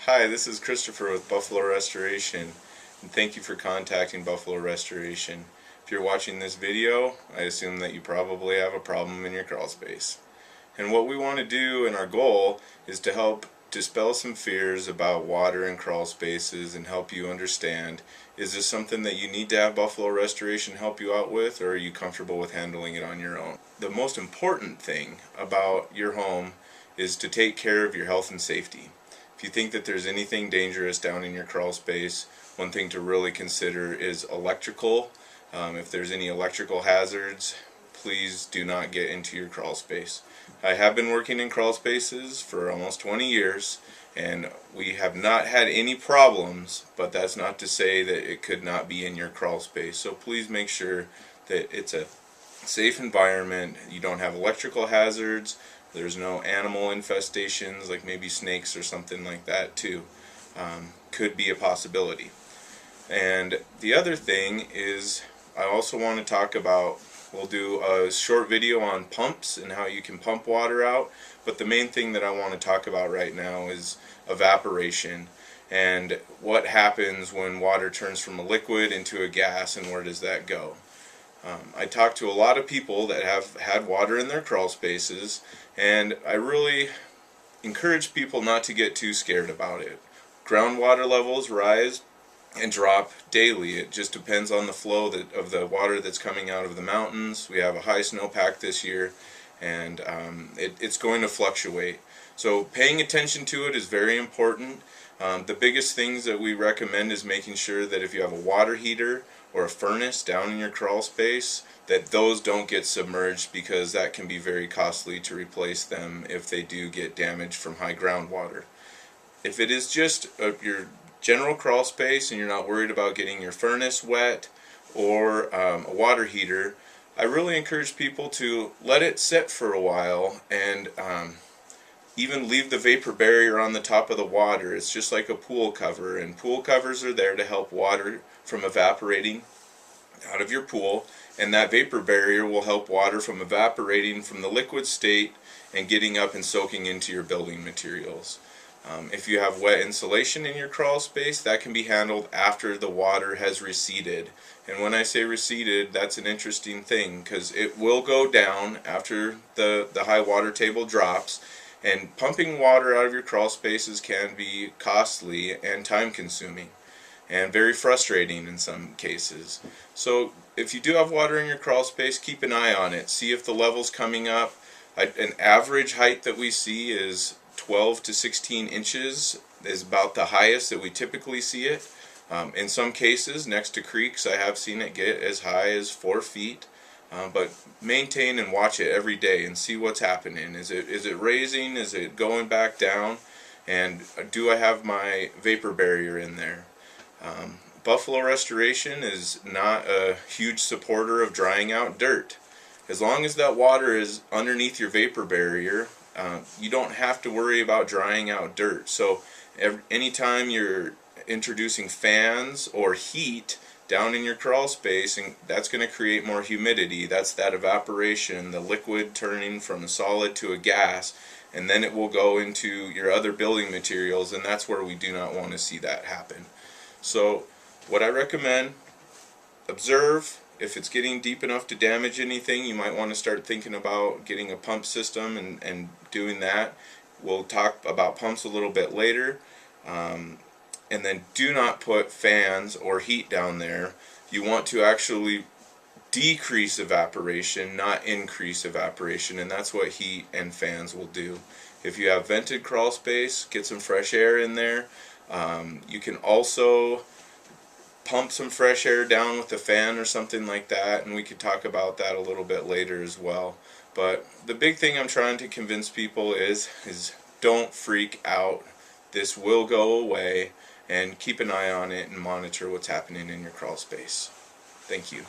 Hi, this is Christopher with Buffalo Restoration, and thank you for contacting Buffalo Restoration. If you're watching this video, I assume that you probably have a problem in your crawl space. And what we want to do, and our goal, is to help dispel some fears about water and crawl spaces and help you understand, is this something that you need to have Buffalo Restoration help you out with, or are you comfortable with handling it on your own? The most important thing about your home is to take care of your health and safety. If you think that there's anything dangerous down in your crawl space, one thing to really consider is electrical. If there's any electrical hazards, please do not get into your crawl space. I have been working in crawl spaces for almost 20 years and we have not had any problems, but that's not to say that it could not be in your crawl space. So please make sure that it's a safe environment, you don't have electrical hazards, there's no animal infestations like maybe snakes or something like that too. Could be a possibility. And the other thing is, I also want to talk about, we'll do a short video on pumps and how you can pump water out, but the main thing that I want to talk about right now is evaporation and what happens when water turns from a liquid into a gas and where does that go. I talk to a lot of people that have had water in their crawl spaces, and I really encourage people not to get too scared about it. Groundwater levels rise and drop daily. It just depends on the flow of the water that's coming out of the mountains. We have a high snowpack this year, and it's going to fluctuate. So paying attention to it is very important. The biggest things that we recommend is making sure that if you have a water heater or a furnace down in your crawl space, that those don't get submerged, because that can be very costly to replace them if they do get damaged from high groundwater. If it is just your general crawl space and you're not worried about getting your furnace wet or a water heater, I really encourage people to let it sit for a while and even leave the vapor barrier on the top of the water. It's just like a pool cover, and pool covers are there to help water from evaporating out of your pool, and that vapor barrier will help water from evaporating from the liquid state and getting up and soaking into your building materials. If you have wet insulation in your crawl space, that can be handled after the water has receded. And when I say receded, that's an interesting thing, because it will go down after the high water table drops, and pumping water out of your crawl spaces can be costly and time consuming and very frustrating in some cases. So if you do have water in your crawl space, keep an eye on it. See if the level's coming up. An average height that we see is 12 to 16 inches is about the highest that we typically see it. In some cases, next to creeks, I have seen it get as high as 4 feet. But maintain and watch it every day and see what's happening. Is it raising? Is it going back down? And do I have my vapor barrier in there? Buffalo Restoration is not a huge supporter of drying out dirt. As long as that water is underneath your vapor barrier, you don't have to worry about drying out dirt. So anytime you're introducing fans or heat down in your crawl space, and that's going to create more humidity. That's that evaporation, the liquid turning from a solid to a gas, and then it will go into your other building materials, and that's where we do not want to see that happen. So what I recommend, observe. If it's getting deep enough to damage anything, you might want to start thinking about getting a pump system and doing that. We'll talk about pumps a little bit later. And then do not put fans or heat down there. You want to actually decrease evaporation, not increase evaporation, and that's what heat and fans will do. If you have vented crawl space, get some fresh air in there. You can also pump some fresh air down with a fan or something like that, and we could talk about that a little bit later as well. But the big thing I'm trying to convince people is don't freak out. This will go away, and keep an eye on it and monitor what's happening in your crawl space. Thank you.